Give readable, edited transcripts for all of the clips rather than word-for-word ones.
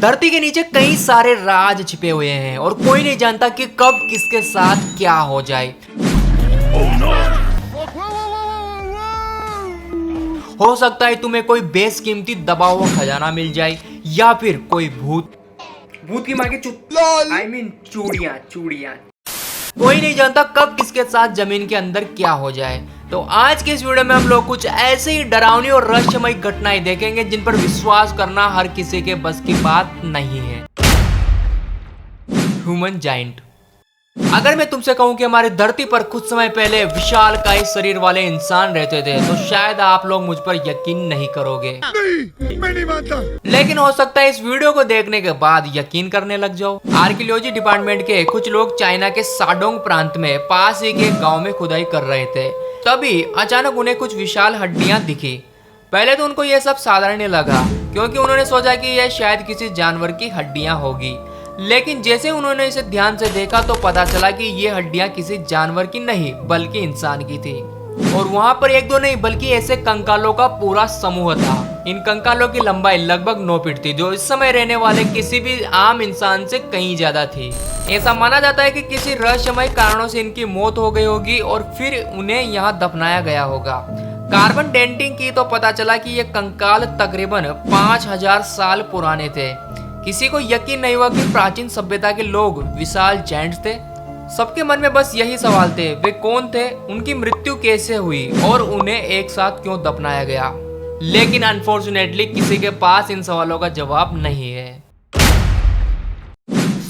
धरती के नीचे कई सारे राज छिपे हुए हैं और कोई नहीं जानता कि कब किसके साथ क्या हो जाए। हो सकता है तुम्हें कोई बेशकीमती दबा हुआ खजाना मिल जाए या फिर कोई भूत की माँ की चूड़ियां। कोई नहीं जानता कब किसके साथ जमीन के अंदर क्या हो जाए। तो आज के इस वीडियो में हम लोग कुछ ऐसे ही डरावनी और रहस्यमयी घटनाएं देखेंगे जिन पर विश्वास करना हर किसी के बस की बात नहीं है। Human giant. अगर मैं तुमसे कहूं कि हमारी धरती पर कुछ समय पहले विशालकाय शरीर वाले इंसान रहते थे तो शायद आप लोग मुझ पर यकीन नहीं करोगे। नहीं, मैं नहीं मानता। लेकिन हो सकता है इस वीडियो को देखने के बाद यकीन करने लग जाओ। आर्कियोलॉजी डिपार्टमेंट के कुछ लोग चाइना के साडोंग प्रांत में पास ही के गाँव में खुदाई कर रहे थे। तभी अचानक उन्हें कुछ विशाल हड्डियां दिखी। पहले तो उनको यह सब साधारण लगा क्योंकि उन्होंने सोचा कि यह शायद किसी जानवर की हड्डियां होगी। लेकिन जैसे उन्होंने इसे ध्यान से देखा तो पता चला कि ये हड्डियां किसी जानवर की नहीं बल्कि इंसान की थी। और वहां पर एक दो नहीं बल्कि ऐसे कंकालों का पूरा समूह था। इन कंकालों की लंबाई लगभग 9 फीट थी, जो इस समय रहने वाले किसी भी आम इंसान से कहीं ज्यादा थी। ऐसा माना जाता है कि किसी रहस्यमय कारणों से इनकी मौत हो गई होगी और फिर उन्हें यहाँ दफनाया गया होगा। कार्बन डेंटिंग की तो पता चला कि ये कंकाल तकरीबन 5000 साल पुराने थे। किसी को यकीन नहीं हुआ कि प्राचीन सभ्यता के लोग विशाल जायंट्स थे। सबके मन में बस यही सवाल थे, वे कौन थे, उनकी मृत्यु कैसे हुई और उन्हें एक साथ क्यों दफनाया गया। लेकिन अनफॉर्चुनेटली किसी के पास इन सवालों का जवाब नहीं है।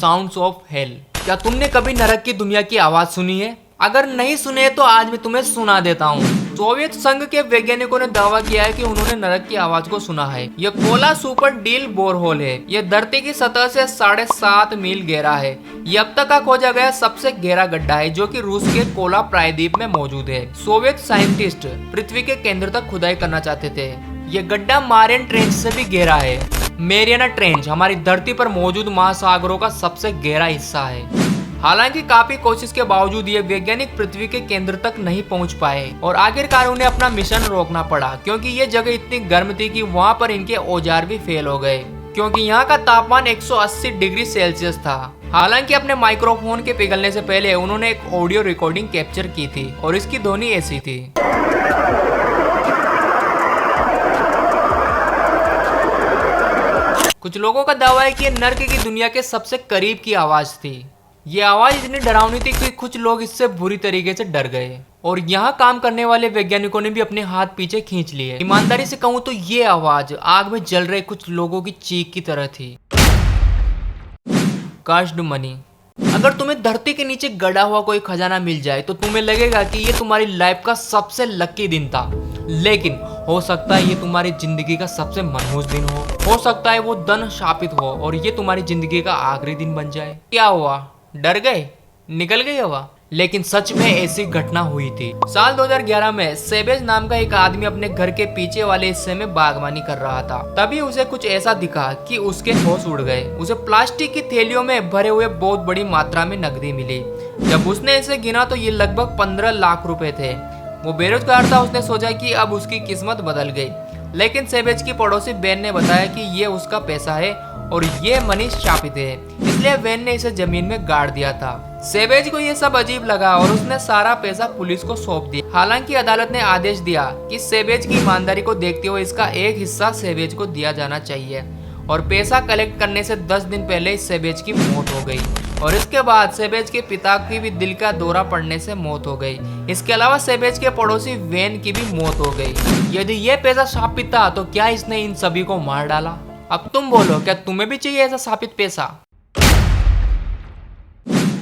Sounds of hell. क्या तुमने कभी नरक की दुनिया की आवाज सुनी है? अगर नहीं सुने तो आज मैं तुम्हें सुना देता हूँ। सोवियत संघ के वैज्ञानिकों ने दावा किया है कि उन्होंने नरक की आवाज को सुना है। यह कोला सुपर डील बोरहोल है। यह धरती की सतह से 7.5 मील गहरा है। यह अब तक का खोजा गया सबसे गहरा गड्ढा है जो कि रूस के कोला प्रायद्वीप में मौजूद है। सोवियत साइंटिस्ट पृथ्वी के केंद्र तक खुदाई करना चाहते थे। यह गड्ढा मारियन ट्रेंच से भी गहरा है। मेरियाना ट्रेंच हमारी धरती पर मौजूद महासागरों का सबसे गहरा हिस्सा है। हालांकि काफी कोशिश के बावजूद ये वैज्ञानिक पृथ्वी के केंद्र तक नहीं पहुंच पाए और आखिरकार उन्हें अपना मिशन रोकना पड़ा क्योंकि ये जगह इतनी गर्म थी कि वहां पर इनके औजार भी फेल हो गए क्योंकि यहाँ का तापमान 180 डिग्री सेल्सियस था। हालांकि अपने माइक्रोफोन के पिघलने से पहले उन्होंने एक ऑडियो रिकॉर्डिंग कैप्चर की थी और इसकी ध्वनि ऐसी थी। कुछ लोगों का दावा है कि ये नर्क की दुनिया के सबसे करीब की आवाज थी। ये आवाज इतनी डरावनी थी कि कुछ लोग इससे बुरी तरीके से डर गए और यहाँ काम करने वाले वैज्ञानिकों ने भी अपने हाथ पीछे खींच लिए। ईमानदारी से कहूँ तो ये आवाज आग में जल रहे कुछ लोगों की चीख की तरह थी। काश्ड मनी। अगर तुम्हें धरती के नीचे गड़ा हुआ कोई खजाना मिल जाए तो तुम्हें लगेगा कि ये तुम्हारी लाइफ का सबसे लकी दिन था। लेकिन हो सकता है ये तुम्हारी जिंदगी का सबसे मनहूस दिन हो सकता है वो धन शापित हो और ये तुम्हारी जिंदगी का आखिरी दिन बन जाए। क्या हुआ, डर गए, निकल गई हवा? लेकिन सच में ऐसी घटना हुई थी। साल 2011 में सेबेज नाम का एक आदमी अपने घर के पीछे वाले हिस्से में बागवानी कर रहा था। तभी उसे कुछ ऐसा दिखा कि उसके होश उड़ गए। उसे प्लास्टिक की थैलियों में भरे हुए बहुत बड़ी मात्रा में नकदी मिली। जब उसने इसे गिना तो ये लगभग 15 लाख रुपए थे। वो बेरोजगार था। उसने सोचा कि अब उसकी किस्मत बदल गई। लेकिन सेबेज की पड़ोसी बेन ने बताया कि ये उसका पैसा है और ये मनी शापित है, इसलिए बेन ने इसे जमीन में गाड़ दिया था। सेबेज को ये सब अजीब लगा और उसने सारा पैसा पुलिस को सौंप दिया। हालांकि अदालत ने आदेश दिया कि सेबेज की ईमानदारी को देखते हुए इसका एक हिस्सा सेबेज को दिया जाना चाहिए और पैसा कलेक्ट करने से 10 दिन पहले सेबेज की मौत हो गई और इसके बाद सेबेज के पिता की भी दिल का दौरा पड़ने से मौत हो गई। इसके अलावा सेबेज के पड़ोसी वेन की भी मौत हो गई। यदि ये पैसा शापित था तो क्या इसने इन सभी को मार डाला? अब तुम बोलो, क्या तुम्हें भी चाहिए ऐसा शापित पैसा?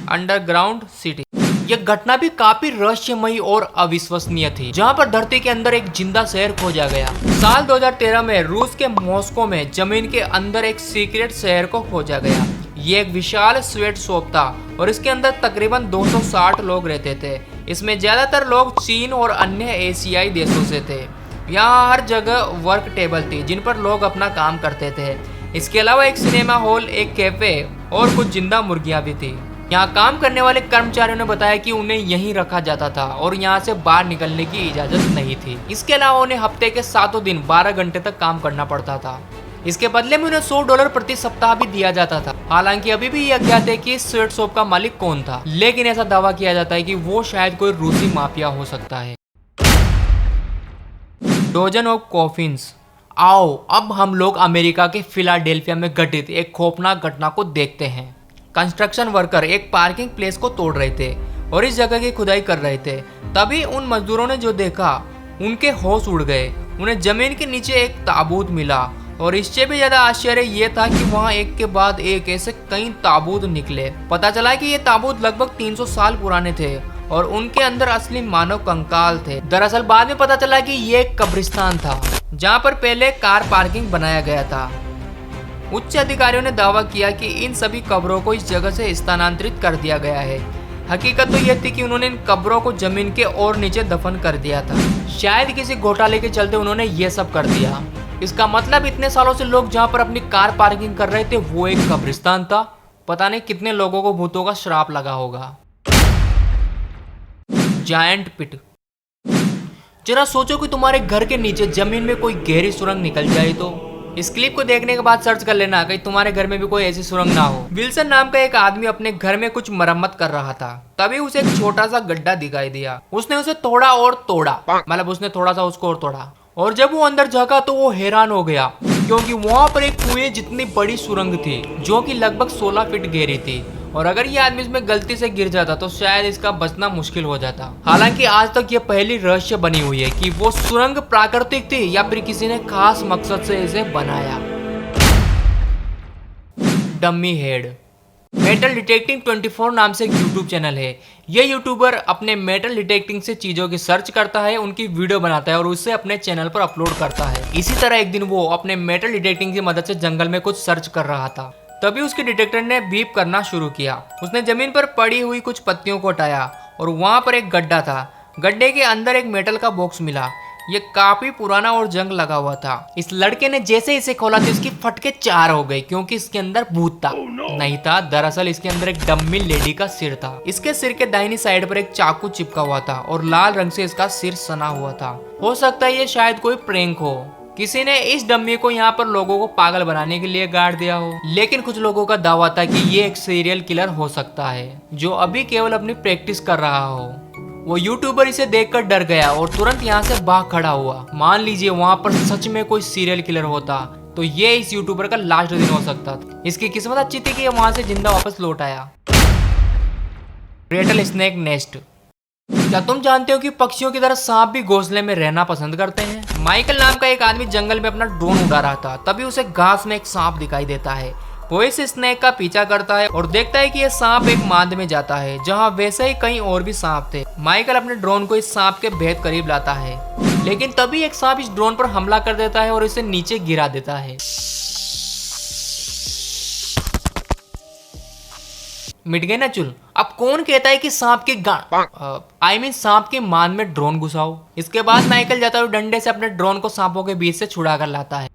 Underground city. यह घटना भी काफी रहस्यमयी और अविश्वसनीय थी, जहां पर धरती के अंदर एक जिंदा शहर खोजा गया। साल 2013 में रूस के मॉस्को में जमीन के अंदर एक सीक्रेट शहर को खोजा गया। ये एक विशाल स्वेट शॉप था और इसके अंदर तकरीबन 260 लोग रहते थे। इसमें ज्यादातर लोग चीन और अन्य एशियाई देशों से थे। यहाँ हर जगह वर्क टेबल थी जिन पर लोग अपना काम करते थे। इसके अलावा एक सिनेमा हॉल, एक कैफे और कुछ जिंदा मुर्गियां भी थी। यहाँ काम करने वाले कर्मचारियों ने बताया कि उन्हें यहीं रखा जाता था और यहाँ से बाहर निकलने की इजाजत नहीं थी। इसके अलावा उन्हें हफ्ते के 7 दिन 12 घंटे तक काम करना पड़ता था। इसके बदले में उन्हें $100 प्रति सप्ताह भी दिया जाता था। हालांकि अभी भी ये अज्ञात है कि इस स्वेट शॉप का मालिक कौन था, लेकिन ऐसा दावा किया जाता है कि वो शायद कोई रूसी माफिया हो सकता है। Dozen of coffins. आओ अब हम लोग अमेरिका के फिलाडेल्फिया में घटित एक खौफनाक घटना को देखते हैं। कंस्ट्रक्शन वर्कर एक पार्किंग प्लेस को तोड़ रहे थे और इस जगह की खुदाई कर रहे थे। तभी उन मजदूरों ने जो देखा उनके होश उड़ गए। उन्हें जमीन के नीचे एक ताबूत मिला और इससे भी ज्यादा आश्चर्य ये था कि वहाँ एक के बाद एक ऐसे कई ताबूत निकले। पता चला कि ये ताबूत लगभग 300 साल पुराने थे और उनके अंदर असली मानव कंकाल थे। दरअसल बाद में पता चला कि ये एक कब्रिस्तान था जहाँ पर पहले कार पार्किंग बनाया गया था। उच्च अधिकारियों ने दावा किया कि इन सभी कब्रों को इस जगह से स्थानांतरित कर दिया गया है। हकीकत तो यह थी कि उन्होंने इन कब्रों को जमीन के और नीचे दफन कर दिया था। शायद किसी घोटाले के चलते उन्होंने ये सब कर दिया। इसका मतलब इतने सालों से लोग जहाँ पर अपनी कार पार्किंग कर रहे थे वो एक कब्रिस्तान था। पता नहीं कितने लोगों को भूतों का श्राप लगा होगा। जायंट पिट। जरा सोचो कि तुम्हारे घर के नीचे जमीन में कोई गहरी सुरंग निकल जाए तो। इस क्लिप को देखने के बाद सर्च कर लेना कहीं तुम्हारे घर में भी कोई ऐसी सुरंग ना हो। विल्सन नाम का एक आदमी अपने घर में कुछ मरम्मत कर रहा था। तभी उसे एक छोटा सा गड्ढा दिखाई दिया। उसने उसे थोड़ा और तोड़ा, मतलब उसने थोड़ा सा उसको और तोड़ा। और जब वो अंदर झांका तो वो हैरान हो गया क्योंकि वहां पर एक कुएं जितनी बड़ी सुरंग थी जो कि लगभग 16 फीट गहरी थी। और अगर ये आदमी इसमें गलती से गिर जाता तो शायद इसका बचना मुश्किल हो जाता। हालांकि आज तक ये पहली रहस्य बनी हुई है कि वो सुरंग प्राकृतिक थी या फिर किसी ने खास मकसद से इसे बनाया। Dummy head. मेटल डिटेक्टिंग 24 नाम से एक यूट्यूब चैनल है। ये यूट्यूबर अपने मेटल डिटेक्टिंग से चीजों की सर्च करता है, उनकी वीडियो बनाता है और उसे अपने चैनल पर अपलोड करता है। इसी तरह एक दिन वो अपने मेटल डिटेक्टिंग की मदद से जंगल में कुछ सर्च कर रहा था। तभी उसके डिटेक्टर ने बीप करना शुरू किया। उसने जमीन पर पड़ी हुई कुछ पत्तियों को हटाया और वहां पर एक गड्ढा था। गड्ढे के अंदर एक मेटल का बॉक्स मिला। ये काफी पुराना और जंग लगा हुआ था। इस लड़के ने जैसे इसे खोला तो इसकी फटके 4 हो गई क्योंकि इसके अंदर भूत था। नहीं था, दरअसल इसके अंदर एक डम्मी लेडी का सिर था। इसके सिर के दाहिनी साइड पर एक चाकू चिपका हुआ था और लाल रंग से इसका सिर सना हुआ था। हो सकता है ये शायद कोई प्रैंक हो। किसी ने इस डम्मी को यहाँ पर लोगों को पागल बनाने के लिए गाड़ दिया हो। लेकिन कुछ लोगों का दावा था कि ये एक सीरियल किलर हो सकता है जो अभी केवल अपनी प्रैक्टिस कर रहा हो। वो यूट्यूबर इसे देखकर डर गया और तुरंत यहाँ से भाग खड़ा हुआ। मान लीजिए वहाँ पर सच में कोई सीरियल किलर होता तो ये इस यूट्यूबर का लास्ट दिन हो सकता था। इसकी किस्मत अच्छी थी कि वहां से जिंदा वापस लौट आया। Ratle snake nest. क्या तुम जानते हो कि पक्षियों की तरह सांप भी घोंसले में रहना पसंद करते हैं? माइकल नाम का एक आदमी जंगल में अपना ड्रोन उड़ा रहा था। तभी उसे घास में एक सांप दिखाई देता है। वो इस स्नेक का पीछा करता है और देखता है कि यह सांप एक मांद में जाता है जहां वैसे ही कहीं और भी सांप थे। माइकल अपने ड्रोन को इस सांप के बेहद करीब लाता है, लेकिन तभी एक सांप इस ड्रोन पर हमला कर देता है और इसे नीचे गिरा देता है। मिट गए ना चुल। अब कौन कहता है कि सांप के सांप के मान में ड्रोन घुसाओ। इसके बाद माइकल जाता है और डंडे से अपने ड्रोन को सांपों के बीच से छुड़ा कर लाता है।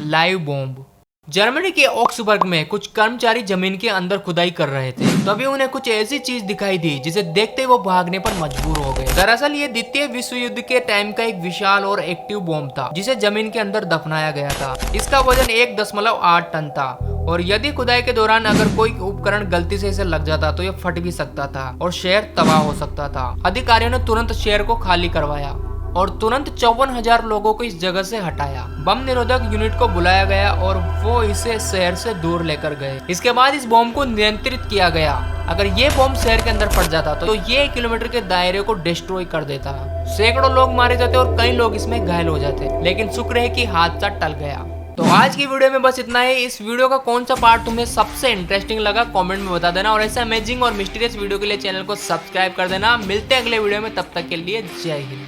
Live bomb. जर्मनी के ऑक्सबर्ग में कुछ कर्मचारी जमीन के अंदर खुदाई कर रहे थे। तभी उन्हें कुछ ऐसी चीज दिखाई दी जिसे देखते वो भागने पर मजबूर हो गए। दरअसल ये द्वितीय विश्व युद्ध के टाइम का एक विशाल और एक्टिव बॉम्ब था जिसे जमीन के अंदर दफनाया गया था। इसका वजन 1.8 टन था और यदि खुदाई के दौरान अगर कोई उपकरण गलती से इसे लग जाता तो यह फट भी सकता था और शहर तबाह हो सकता था। अधिकारियों ने तुरंत शहर को खाली करवाया और तुरंत 54,000 लोगों को इस जगह से हटाया। बम निरोधक यूनिट को बुलाया गया और वो इसे शहर से दूर लेकर गए। इसके बाद इस बम को नियंत्रित किया गया। अगर ये बम शहर के अंदर फट जाता तो ये 1 किलोमीटर के दायरे को डिस्ट्रॉय कर देता। सैकड़ों लोग मारे जाते और कई लोग इसमें घायल हो जाते, लेकिन शुक्र है कि हादसा टल गया। तो आज की वीडियो में बस इतना ही। इस वीडियो का कौन सा पार्ट तुम्हें सबसे इंटरेस्टिंग लगा कमेंट में बता देना और ऐसे अमेजिंग और मिस्टीरियस वीडियो के लिए चैनल को सब्सक्राइब कर देना। मिलते हैं अगले वीडियो में, तब तक के लिए जय हिंद।